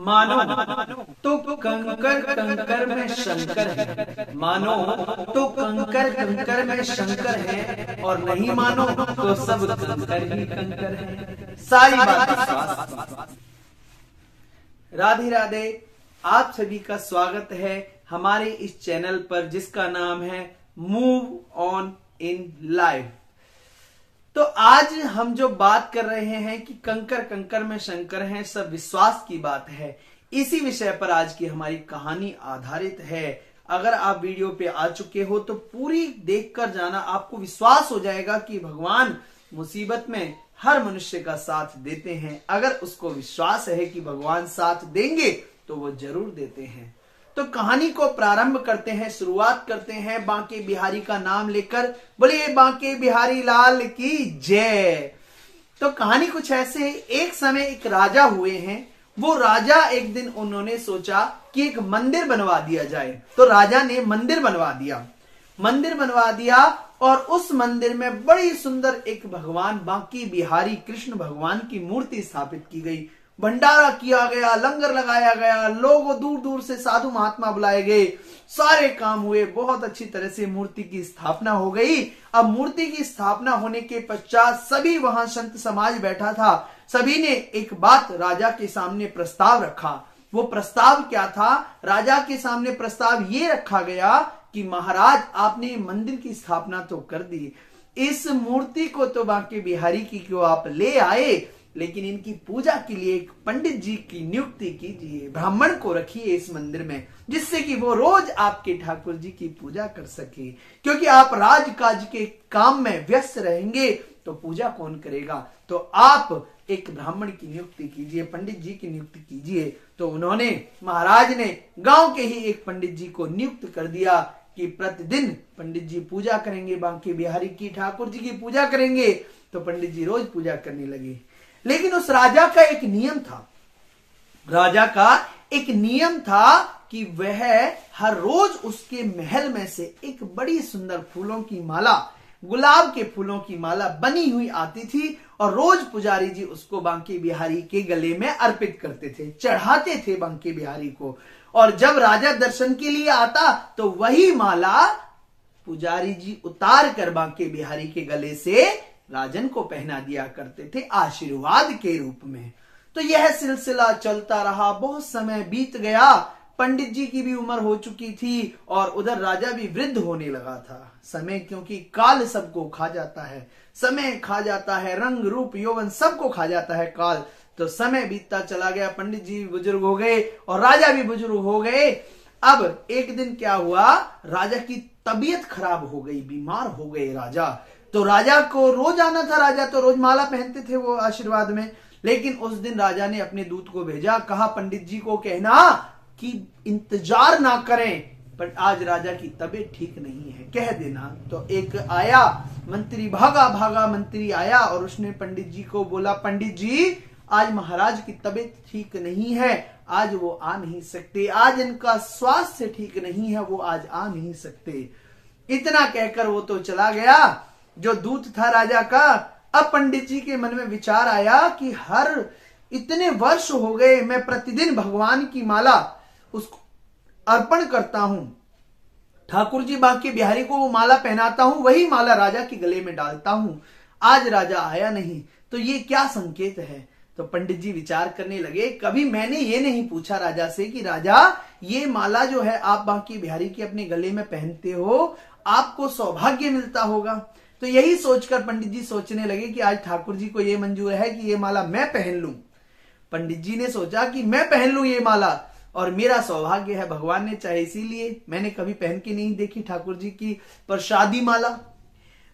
मानो तो कंकर कंकर में शंकर है, मानो तो कंकर कंकर में शंकर है, और नहीं मानो तो सब कंकर ही कंकर है। सारी बात। राधे राधे, आप सभी का स्वागत है हमारे इस चैनल पर जिसका नाम है मूव ऑन इन लाइफ। तो आज हम जो बात कर रहे हैं कि कंकर कंकर में शंकर हैं, सब विश्वास की बात है, इसी विषय पर आज की हमारी कहानी आधारित है। अगर आप वीडियो पे आ चुके हो तो पूरी देखकर जाना, आपको विश्वास हो जाएगा कि भगवान मुसीबत में हर मनुष्य का साथ देते हैं। अगर उसको विश्वास है कि भगवान साथ देंगे तो वो जरूर देते हैं। तो कहानी को प्रारंभ करते हैं, शुरुआत करते हैं बांके बिहारी का नाम लेकर। बोलिए बांके बिहारी लाल की जय। तो कहानी कुछ ऐसे, एक समय एक राजा हुए हैं। वो राजा एक दिन उन्होंने सोचा कि एक मंदिर बनवा दिया जाए। तो राजा ने मंदिर बनवा दिया और उस मंदिर में बड़ी सुंदर एक भगवान बांके बिहारी कृष्ण भगवान की मूर्ति स्थापित की गई। भंडारा किया गया, लंगर लगाया गया, लोग दूर दूर से साधु महात्मा बुलाए गए, सारे काम हुए, बहुत अच्छी तरह से मूर्ति की स्थापना हो गई। अब मूर्ति की स्थापना होने के पश्चात सभी वहां संत समाज बैठा था। सभी ने एक बात राजा के सामने प्रस्ताव रखा। वो प्रस्ताव क्या था? राजा के सामने प्रस्ताव ये रखा गया कि महाराज, आपने मंदिर की स्थापना तो कर दी, इस मूर्ति को तो बांके बिहारी की क्यों आप ले आए, लेकिन इनकी पूजा के लिए एक पंडित जी की नियुक्ति कीजिए, ब्राह्मण को रखिए इस मंदिर में, जिससे कि वो रोज आपके ठाकुर जी की पूजा कर सके। क्योंकि आप राजकाज के काम में व्यस्त रहेंगे तो पूजा कौन करेगा? तो आप एक ब्राह्मण की नियुक्ति कीजिए, पंडित जी की नियुक्ति कीजिए। तो उन्होंने, महाराज ने गांव के ही एक पंडित जी को नियुक्त कर दिया कि प्रतिदिन पंडित जी पूजा करेंगे, बांके बिहारी की ठाकुर जी की पूजा करेंगे। तो पंडित जी रोज पूजा करने लगे। लेकिन उस राजा का एक नियम था कि वह हर रोज उसके महल में से एक बड़ी सुंदर फूलों की माला, गुलाब के फूलों की माला बनी हुई आती थी, और रोज पुजारी जी उसको बांके बिहारी के गले में अर्पित करते थे, चढ़ाते थे बांके बिहारी को। और जब राजा दर्शन के लिए आता तो वही माला पुजारी जी उतार कर बांके बिहारी के गले से राजन को पहना दिया करते थे आशीर्वाद के रूप में। तो यह सिलसिला चलता रहा, बहुत समय बीत गया, पंडित जी की भी उम्र हो चुकी थी और उधर राजा भी वृद्ध होने लगा था। समय, क्योंकि काल सबको खा जाता है, समय खा जाता है, रंग रूप यौवन सबको खा जाता है काल। तो समय बीतता चला गया, पंडित जी भी बुजुर्ग हो गए और राजा भी बुजुर्ग हो गए। अब एक दिन क्या हुआ, राजा की तबीयत खराब हो गई, बीमार हो गए राजा। तो राजा को रोज आना था, राजा तो रोज माला पहनते थे वो आशीर्वाद में। लेकिन उस दिन राजा ने अपने दूत को भेजा, कहा पंडित जी को कहना कि इंतजार ना करें, पर आज राजा की तबीयत ठीक नहीं है, कह देना। तो एक आया मंत्री, भागा भागा मंत्री आया और उसने पंडित जी को बोला, पंडित जी आज महाराज की तबीयत ठीक नहीं है, आज वो आ नहीं सकते, आज इनका स्वास्थ्य ठीक नहीं है, वो आज आ नहीं सकते। इतना कहकर वो तो चला गया जो दूत था राजा का। अब पंडित जी के मन में विचार आया कि हर इतने वर्ष हो गए मैं प्रतिदिन भगवान की माला उसको अर्पण करता हूं, ठाकुर जी बांके बिहारी को वो माला पहनाता हूं, वही माला राजा के गले में डालता हूं, आज राजा आया नहीं, तो ये क्या संकेत है? तो पंडित जी विचार करने लगे, कभी मैंने ये नहीं पूछा राजा से कि राजा ये माला जो है आप बांके बिहारी के अपने गले में पहनते हो, आपको सौभाग्य मिलता होगा। तो यही सोचकर पंडित जी सोचने लगे कि आज ठाकुर जी को ये मंजूर है कि ये माला मैं पहन लूं। पंडित जी ने सोचा कि मैं पहन लूं ये माला और मेरा सौभाग्य है, भगवान ने चाहे इसीलिए, मैंने कभी पहन के नहीं देखी ठाकुर जी की प्रसादी माला।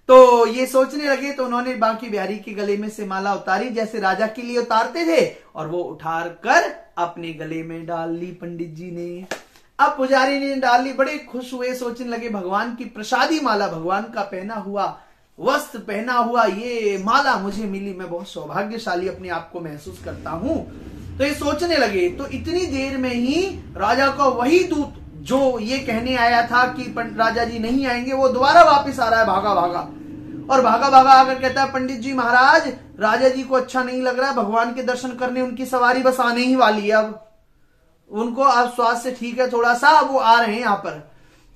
तो ये सोचने लगे तो उन्होंने बांके बिहारी के गले में से माला उतारी, जैसे राजा के लिए उतारते थे, और वो उठार कर अपने गले में डाल ली पंडित जी ने। अब पुजारी ने डाल ली, बड़े खुश हुए, सोचने लगे भगवान की प्रसादी माला, भगवान का पहना हुआ वस्त्र पहना हुआ ये माला मुझे मिली, मैं बहुत सौभाग्यशाली अपने आप को महसूस करता हूं। तो ये सोचने लगे। तो इतनी देर में ही राजा का वही दूत जो ये कहने आया था कि राजा जी नहीं आएंगे, वो दोबारा वापस आ रहा है भागा भागा, और भागा भागा आकर कहता है, पंडित जी महाराज, राजा जी को अच्छा नहीं लग रहा है, भगवान के दर्शन करने उनकी सवारी बस आने ही वाली है अब। उनको अब स्वास्थ्य ठीक है थोड़ा सा, वो आ रहे हैं यहाँ पर।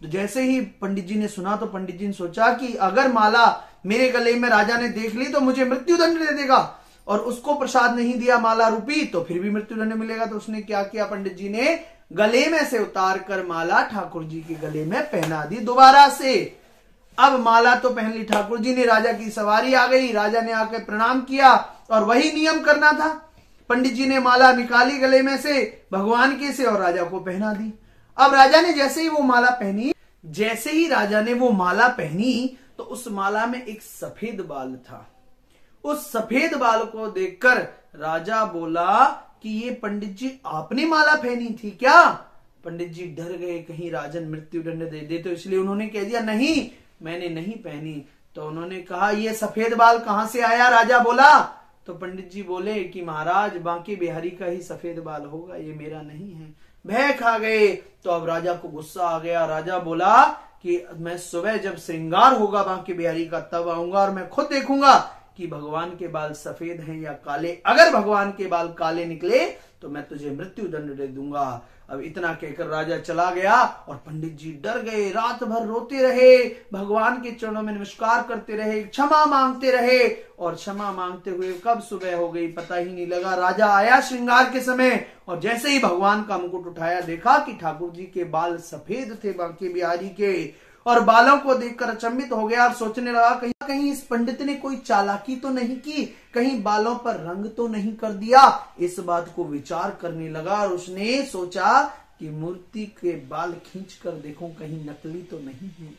तो जैसे ही पंडित जी ने सुना तो पंडित जी ने सोचा कि अगर माला मेरे गले में राजा ने देख ली तो मुझे मृत्यु दंड दे देगा, और उसको प्रसाद नहीं दिया माला रूपी तो फिर भी मृत्यु दंड मिलेगा। तो उसने क्या किया, पंडित जी ने गले में से उतार कर माला ठाकुर जी के गले में पहना दी दोबारा से। अब माला तो पहन ली ठाकुर जी ने, राजा की सवारी आ गई, राजा ने आकर प्रणाम किया और वही नियम करना था। पंडित जी ने माला निकाली गले में से भगवान के से और राजा को पहना दी। अब राजा ने जैसे ही वो माला पहनी, जैसे ही राजा ने वो माला पहनी तो उस माला में एक सफेद बाल था। उस सफेद बाल को देखकर राजा बोला कि ये पंडित जी आपने माला पहनी थी क्या? पंडित जी डर गए कहीं राजन मृत्यु दंड दे दे, तो इसलिए उन्होंने कह दिया नहीं मैंने नहीं पहनी। तो उन्होंने कहा ये सफेद बाल कहां से आया? राजा बोला। तो पंडित जी बोले कि महाराज बांके बिहारी का ही सफेद बाल होगा, ये मेरा नहीं है। भय खा गए। तो अब राजा को गुस्सा आ गया। राजा बोला कि मैं सुबह जब श्रृंगार होगा बांके बिहारी का तब आऊंगा और मैं खुद देखूंगा कि भगवान के बाल सफेद हैं या काले। अगर भगवान के बाल काले निकले तो मैं तुझे मृत्यु दंड दे दूंगा। अब इतना कहकर राजा चला गया और पंडित जी डर गए, रात भर रोते रहे, भगवान के चरणों में नमस्कार करते रहे, क्षमा मांगते रहे, और क्षमा मांगते हुए कब सुबह हो गई पता ही नहीं लगा। राजा आया श्रृंगार के समय और जैसे ही भगवान का मुकुट उठाया देखा कि ठाकुर जी के बाल सफेद थे बांके बिहारी के, और बालों को देखकर अचंभित हो गया और सोचने लगा कहीं कहीं इस पंडित ने कोई चालाकी तो नहीं की, कहीं बालों पर रंग तो नहीं कर दिया। इस बात को विचार करने लगा और उसने सोचा कि मूर्ति के बाल खींचकर देखूं कहीं नकली तो नहीं है।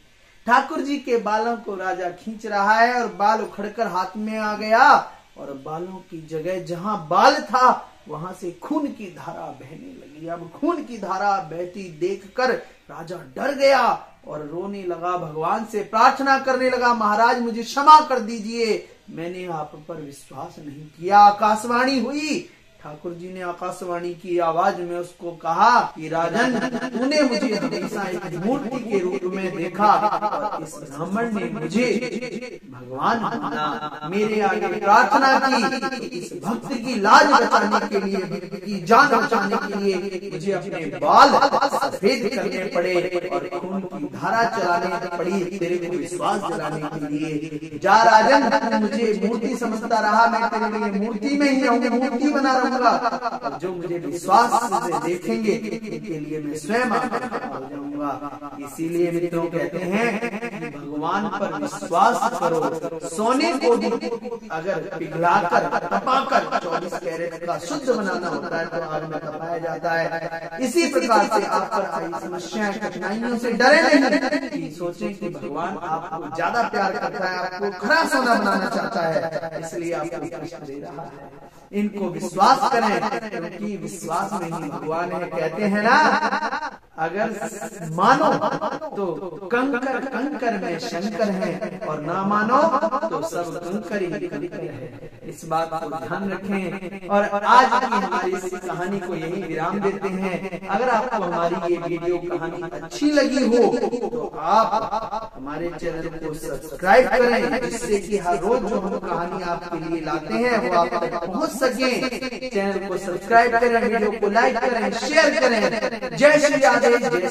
ठाकुर जी के बालों को राजा खींच रहा है और बाल उखड़कर हाथ में आ गया, और बालों की जगह जहां बाल था वहां से खून की धारा बहने लगी। अब खून की धारा बहती देखकर राजा डर गया और रोने लगा, भगवान से प्रार्थना करने लगा, महाराज मुझे क्षमा कर दीजिए, मैंने आप पर विश्वास नहीं किया। आकाशवाणी हुई, ठाकुर जी ने आकाशवाणी की आवाज में उसको कहा कि राजन तूने मुझे हमेशा एक मूर्ति के रूप में देखा और इस ब्राह्मण ने मुझे भगवान माना, मेरे आगे प्रार्थना की, इस भक्त की लाज बचाने के लिए, भक्त की जान बचाने के लिए मुझे अपने बाल सफेद करने पड़े और खून की धारा चलाने पड़ी तेरे को विश्वास दिलाने के लिए। जा राजन मुझे मूर्ति समझता रहा, मैं तेरे लिए मूर्ति में ही रहूंगा, मूर्ति बना रहूंगा, जो मुझे विश्वास से देखेंगे उनके लिए मैं स्वयं हो जाऊंगा। इसीलिए मित्रों कहते हैं कि भगवान पर विश्वास करो। सोने को भी अगर पिघलाकर तपाकर 24 कैरेट का शुद्ध बनाना होता है तो आग में तपाया जाता है। इसी प्रकार से आप पर आई समस्याएं कठिनाइयों से डरे नहीं कि सोचें कि भगवान आपको ज्यादा प्यार करता है, आपको खरा सोना बनाना चाहता है, इसलिए आपको कष्ट दे रहा है। इनको विश्वास करें क्योंकि विश्वास में ही भगवान है। कहते हैं ना अगर मानो तो कंकर कंकर में शंकर है और ना मानो तो सब कंकर ही कंकर है। इस बात को ध्यान रखें और आज की हमारी इस कहानी को यही विराम देते हैं। अगर आपको हमारी ये वीडियो कहानी अच्छी लगी हो तो आप हमारे चैनल को सब्सक्राइब करें, जिससे कि हर रोज जो हम कहानी आपके लिए लाते हैं वो आप तक पहुंच सके। चैनल को सब्सक्राइब करें, वीडियो को लाइक करें, शेयर करें। जय श्री राधे, जय